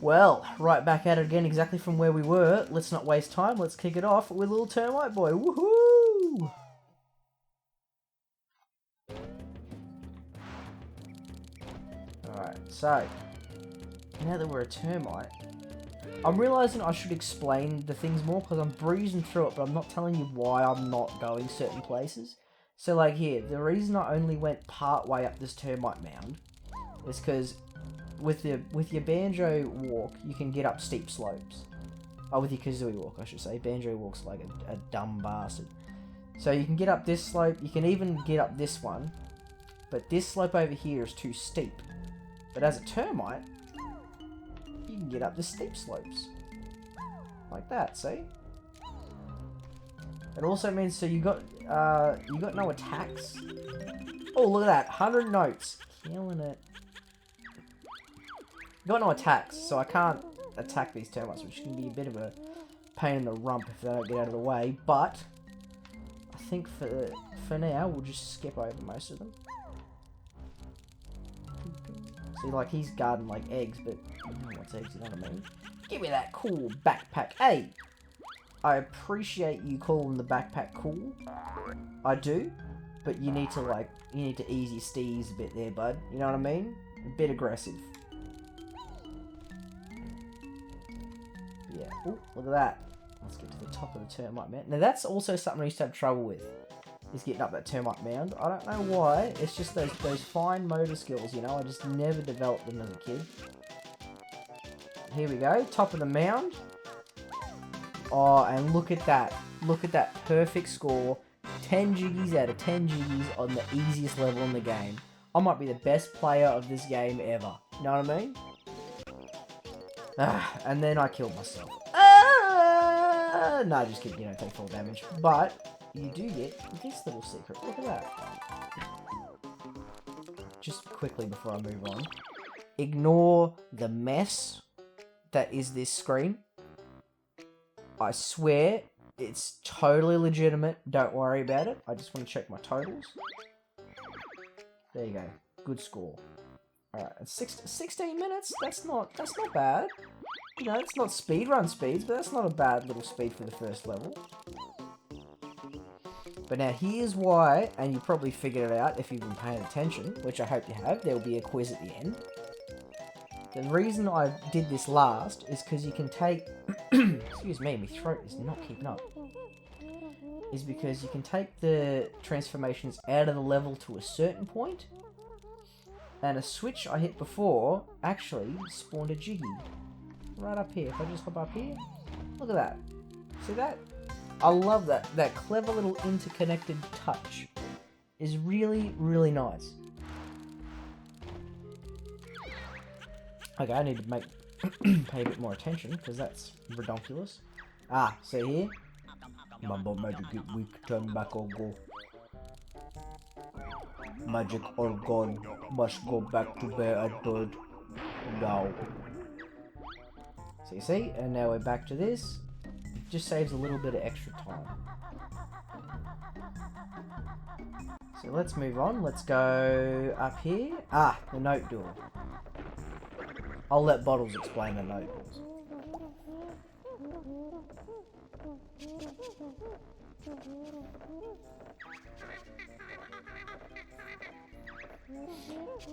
Well, right back at it again, exactly from where we were. Let's not waste time. Let's kick it off with little Termite Boy. Woohoo! Alright, so now that we're a termite, I'm realising I should explain the things more because I'm breezing through it, but I'm not telling you why I'm not going certain places. So like here, the reason I only went part way up this termite mound is because with your Banjo walk, you can get up steep slopes. Oh, with your Kazooie walk, I should say. Banjo walk's like a dumb bastard. So you can get up this slope, you can even get up this one, but this slope over here is too steep. But as a termite, you can get up the steep slopes. Like that, see? It also means, so you got no attacks. Oh, look at that, 100 notes. Killing it. You got no attacks, so I can't attack these termites, which can be a bit of a pain in the rump if they don't get out of the way, but I think for now, we'll just skip over most of them. See, like, he's guarding, like, eggs, but I don't know what's eggs, you know what I mean? Give me that cool backpack. Hey! I appreciate you calling the backpack cool. I do. But you need to ease your steez a bit there, bud. You know what I mean? A bit aggressive. Yeah. Ooh, look at that. Let's get to the top of the termite mound. Now, that's also something I used to have trouble with, is getting up that termite mound. I don't know why. It's just those fine motor skills, you know? I just never developed them as a kid. Here we go. Top of the mound. Oh, and look at that. Look at that perfect score. 10 jiggies out of 10 jiggies on the easiest level in the game. I might be the best player of this game ever. You know what I mean? And then I killed myself. No, just kidding. You don't take full damage. But you do get this little secret. Look at that. Just quickly before I move on. Ignore the mess that is this screen. I swear, it's totally legitimate. Don't worry about it. I just want to check my totals. There you go. Good score. Alright, 16 minutes? That's not bad. You know, it's not speedrun speeds, but that's not a bad little speed for the first level. But now here's why, and you probably figured it out if you've been paying attention, which I hope you have. There will be a quiz at the end. The reason I did this last is because you can take... excuse me, my throat is not keeping up. Is because you can take the transformations out of the level to a certain point, and a switch I hit before actually spawned a jiggy. Right up here. If I just hop up here, look at that. See that? I love that. That clever little interconnected touch is really, really nice. Okay, I need to pay a bit more attention, because that's redonkulous. Ah, see here? Mumbo magic get weak, turn back or go. Magic or gone, must go back to where I died. Now. So you see, and now we're back to this. It just saves a little bit of extra time. So let's move on, let's go up here. Ah, the note door. I'll let Bottles explain the note doors.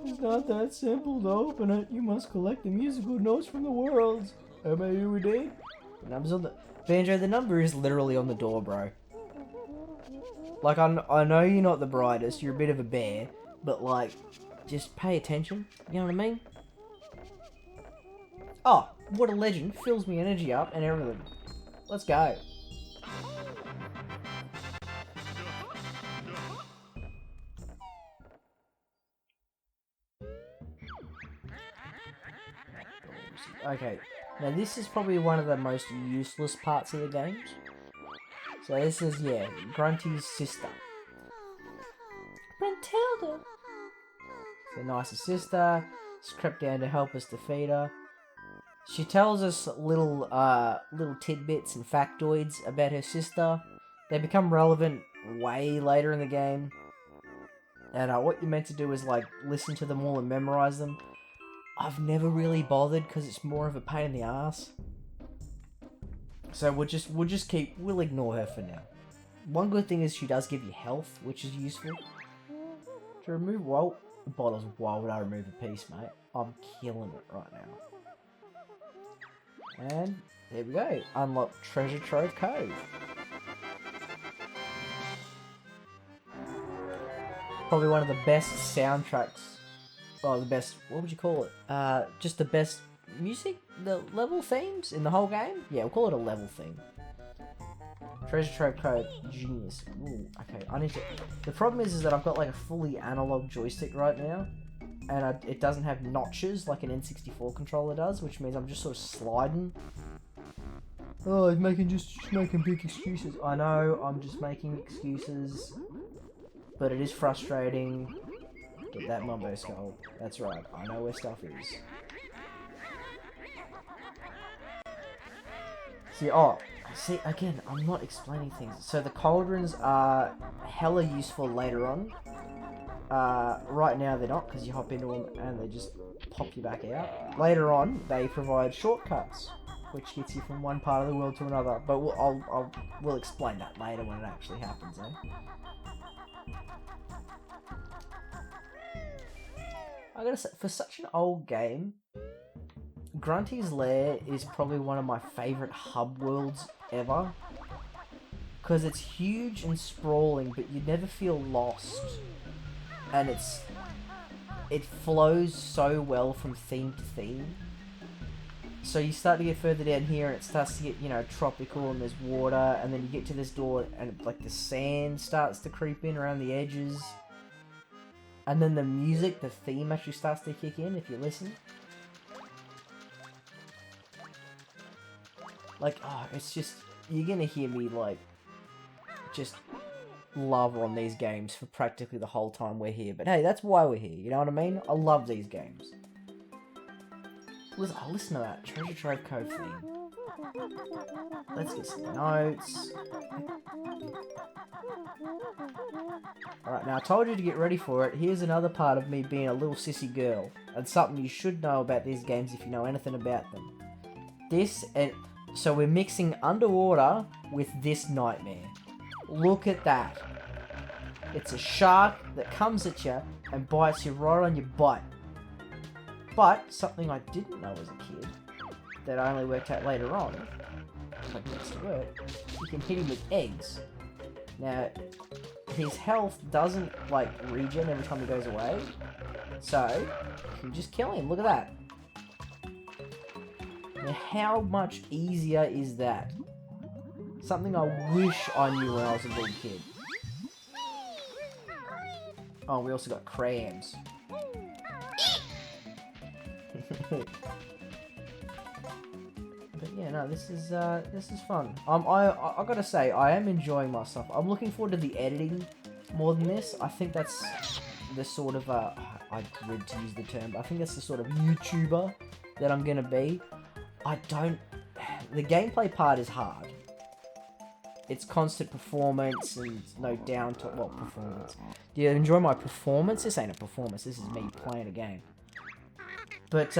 It's not that simple to open it. You must collect the musical notes from the worlds. M-A-U-D. The number's on the... Banjo, the number is literally on the door, bro. Like, I know you're not the brightest. You're a bit of a bear. But, like, just pay attention. You know what I mean? Oh, what a legend. Fills me energy up and everything. Let's go. Okay, now this is probably one of the most useless parts of the games. So this is, yeah, Grunty's sister. Bruntilda! The nicest sister. She's crept down to help us defeat her. She tells us little tidbits and factoids about her sister. They become relevant way later in the game. And what you're meant to do is, like, listen to them all and memorize them. I've never really bothered because it's more of a pain in the ass. So we'll ignore her for now. One good thing is she does give you health, which is useful. To remove bottles, why would I remove a piece, mate? I'm killing it right now. And there we go. Unlock Treasure Trove Cove. Probably one of the best soundtracks. Oh, the best, what would you call it? Just the best music? The level themes in the whole game? Yeah, we'll call it a level theme. Treasure Trove Code, genius. Ooh, okay, I need to... The problem is that I've got like a fully analog joystick right now. And it doesn't have notches like an N64 controller does, which means I'm just sort of sliding. Oh, he's making big excuses. I know, I'm just making excuses. But it is frustrating. Get that Mumbo skull. That's right, I know where stuff is. See, again, I'm not explaining things. So the cauldrons are hella useful later on. Right now they're not, because you hop into them and they just pop you back out. Later on, they provide shortcuts, which gets you from one part of the world to another. But we'll explain that later when it actually happens, eh? I gotta say, for such an old game, Grunty's Lair is probably one of my favourite hub worlds ever. Because it's huge and sprawling, but you never feel lost. And it flows so well from theme to theme. So you start to get further down here and it starts to get, you know, tropical and there's water. And then you get to this door and like the sand starts to creep in around the edges. And then the music, the theme actually starts to kick in if you listen. Like, oh, it's just, you're gonna hear me, like, just love on these games for practically the whole time we're here. But hey, that's why we're here, you know what I mean? I love these games. Listen to that Treasure Trove Cove theme. Let's get some notes. Alright, now I told you to get ready for it. Here's another part of me being a little sissy girl. And something you should know about these games if you know anything about them. So we're mixing underwater with this nightmare. Look at that. It's a shark that comes at you and bites you right on your butt. But something I didn't know as a kid, that I only worked out later on, like next to work, you can hit him with eggs. Now, his health doesn't like regen every time he goes away, so you can just kill him. Look at that. Now, how much easier is that? Something I wish I knew when I was a little kid. Oh, we also got crayons. But yeah, no, this is fun. I gotta say, I am enjoying myself. I'm looking forward to the editing more than this. I think that's the sort of I dread to use the term, but I think that's the sort of YouTuber that I'm gonna be. The gameplay part is hard. It's constant performance and no downtime. Well, performance. Do you enjoy my performance? This ain't a performance. This is me playing a game. But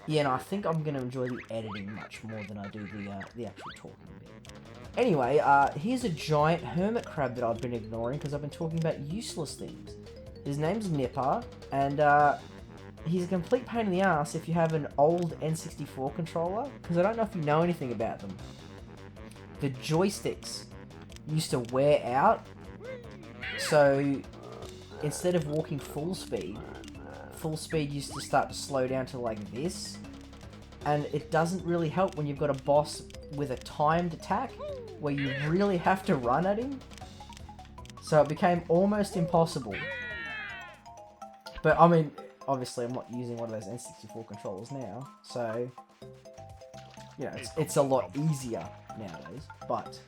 yeah, no, I think I'm gonna enjoy the editing much more than I do the actual talking bit. Anyway, here's a giant hermit crab that I've been ignoring because I've been talking about useless things. His name's Nipper, and he's a complete pain in the ass if you have an old N64 controller, because I don't know if you know anything about them. The joysticks used to wear out, so instead of walking full speed used to start to slow down to like this, and it doesn't really help when you've got a boss with a timed attack where you really have to run at him, so it became almost impossible. But I mean, obviously I'm not using one of those N64 controllers now, so you know, it's a lot easier nowadays, but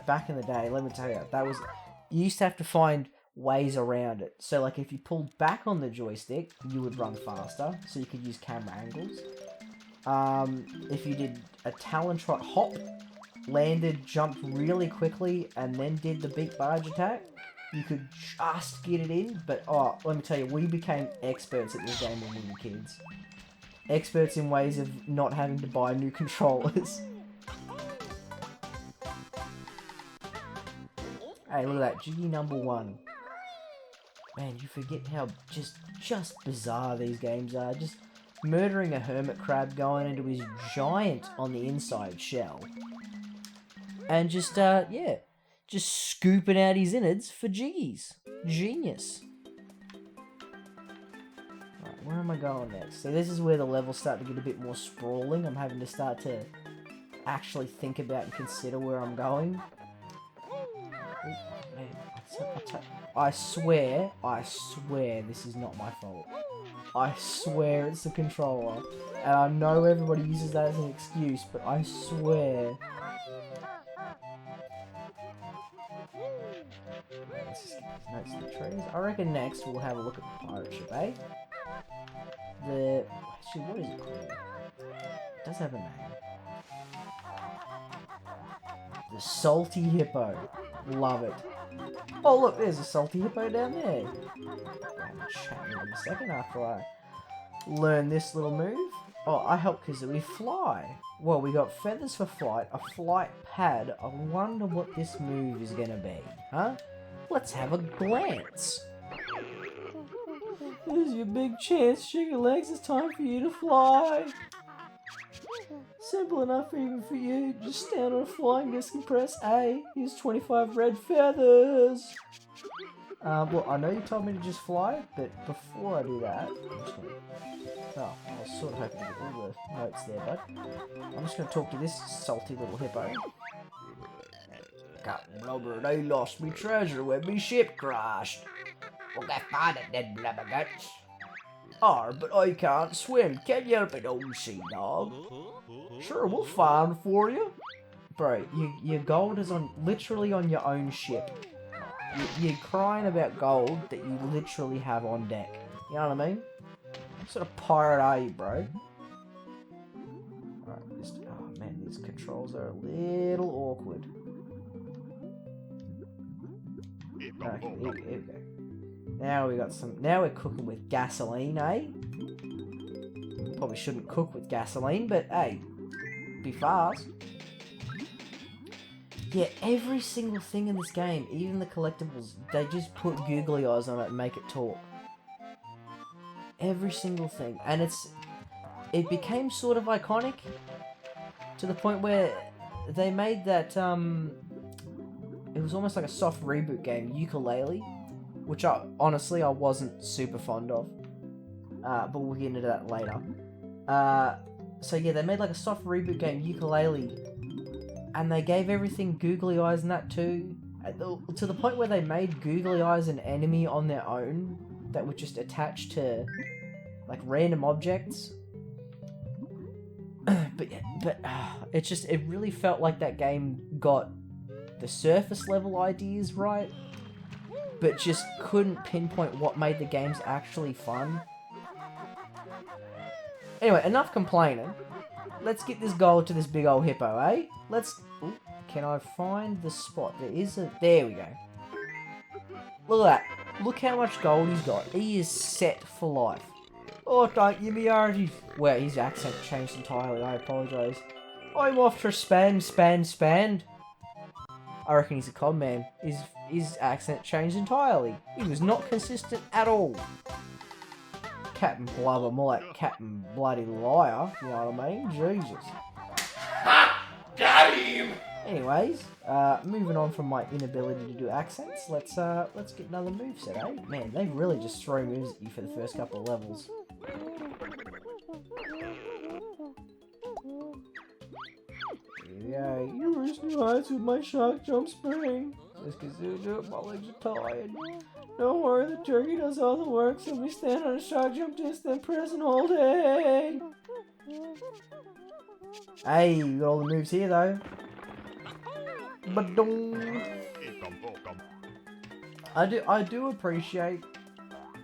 back in the day, let me tell you, you used to have to find ways around it. So like if you pulled back on the joystick, you would run faster, so you could use camera angles. If you did a Talon Trot hop, landed, jumped really quickly, and then did the big barge attack, you could just get it in. But, oh, let me tell you, we became experts at this game when we were kids. Experts in ways of not having to buy new controllers. Hey, look at that, Jiggy number 1. Man, you forget how just bizarre these games are. Just murdering a hermit crab, going into his giant on the inside shell. And just, yeah, just scooping out his innards for Jiggies. Genius. Right, where am I going next? So this is where the levels start to get a bit more sprawling. I'm having to start to actually think about and consider where I'm going. Oh, man. I swear this is not my fault. I swear it's the controller. And I know everybody uses that as an excuse, but I swear. Let's just get these notes in the trees. I reckon next we'll have a look at the pirate ship, eh? Actually, what is it called? It does have a name. The Salty Hippo. Love it. Oh look, there's a Salty Hippo down there. I'll chat with him in a second after I learn this little move. Oh, I help Kazooie fly. Well, we got feathers for flight, a flight pad. I wonder what this move is gonna be, huh? Let's have a glance. This is your big chance, Sugar Legs. It's time for you to fly. Simple enough even for you. Just stand on a flying disc and press A. Use 25 red feathers. Well, I know you told me to just fly, but before I do that, I'm just gonna... Oh, I was sort of hoping to get all the notes there, bud. I'm just gonna talk to this salty little hippo. Captain Blubber, they lost me treasure when me ship crashed. We'll go find it then, blubberguts. But I can't swim. Can you help it, old sea dog? Sure, we'll find for you. Bro, your gold is literally on your own ship. You're crying about gold that you literally have on deck. You know what I mean? What sort of pirate are you, bro? Alright, oh man, these controls are a little awkward. Okay, here we go. Now we're cooking with gasoline, eh? Probably shouldn't cook with gasoline, but hey, be fast. Yeah, every single thing in this game, even the collectibles, they just put googly eyes on it and make it talk. Every single thing. And it became sort of iconic to the point where they made that, it was almost like a soft reboot game, Ukulele, which honestly I wasn't super fond of. But we'll get into that later. So yeah, they made like a soft reboot game, Ukulele, and they gave everything googly eyes in that too, to the point where they made googly eyes an enemy on their own that would just attach to like random objects. but it really felt like that game got the surface level ideas right, but just couldn't pinpoint what made the games actually fun. Anyway, enough complaining. Let's get this gold to this big old hippo, eh? Ooh, can I find the spot? There we go. Look at that. Look how much gold he's got. He is set for life. Oh, don't give me already. Well, his accent changed entirely. I apologise. I'm off to span. I reckon he's a con man. His accent changed entirely. He was not consistent at all. Captain Blubber, more like Captain Bloody Liar, you know what I mean? Jesus. Ha! Got him! Anyways, moving on from my inability to do accents, let's get another moveset, eh? Man, they really just throw moves at you for the first couple of levels. Here we go. You reach new heights with my shock jump spring. Says Kazooie, my legs are tired. Don't worry, the turkey does all the work, so we stand on a shock jump disc, then press and hold A. Hey, you got all the moves here though. I do appreciate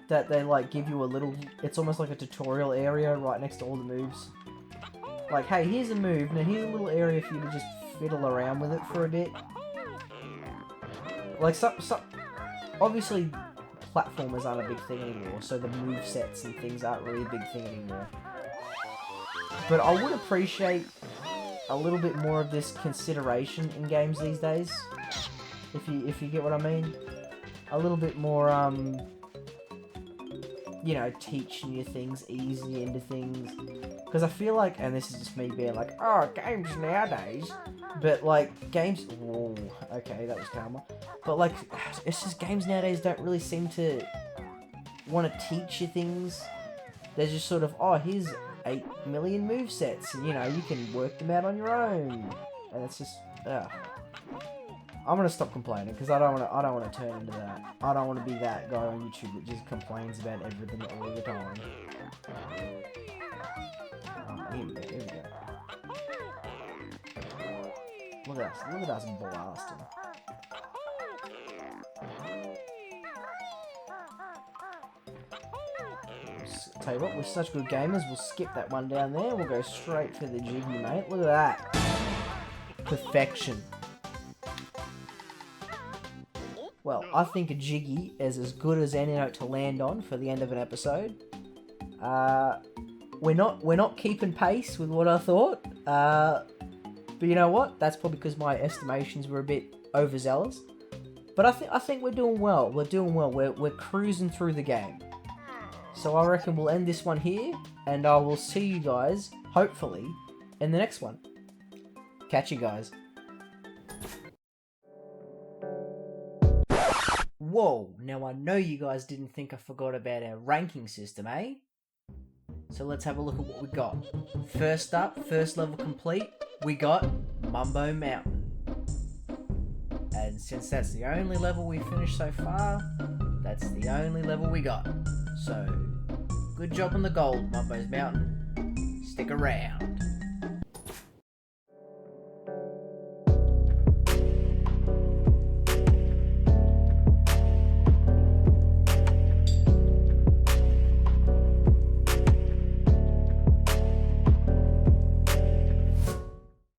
that they like give you a little, it's almost like a tutorial area right next to all the moves. Like, hey, here's a move, now here's a little area for you to just fiddle around with it for a bit. Like, obviously, platformers aren't a big thing anymore, so the movesets and things aren't really a big thing anymore. But I would appreciate a little bit more of this consideration in games these days, if you get what I mean. A little bit more, you know, teaching you things, easing you into things. Because I feel like, and this is just me being like, oh, games nowadays, but like, games, whoa, okay, that was karma. But like, it's just games nowadays don't really seem to want to teach you things. They're just sort of, oh, here's 8 million movesets, and you know, you can work them out on your own. And it's just, I'm gonna stop complaining because I don't want to turn into that. I don't want to be that guy on YouTube that just complains about everything all the time. Here we go. Look at us blasting. Tell you what, we're such good gamers, we'll skip that one down there. We'll go straight for the jiggy, mate. Look at that. Perfection. Well, I think a jiggy is as good as any note to land on for the end of an episode. We're not keeping pace with what I thought. But you know what? That's probably because my estimations were a bit overzealous. But I think we're doing well. We're doing well. We're cruising through the game. So I reckon we'll end this one here, and I will see you guys, hopefully, in the next one. Catch you guys. Whoa, now I know you guys didn't think I forgot about our ranking system, eh? So let's have a look at what we got. First up, first level complete, we got Mumbo Mountain. And since that's the only level we finished so far, that's the only level we got. So, good job on the gold, Mumbo's Mountain. Stick around.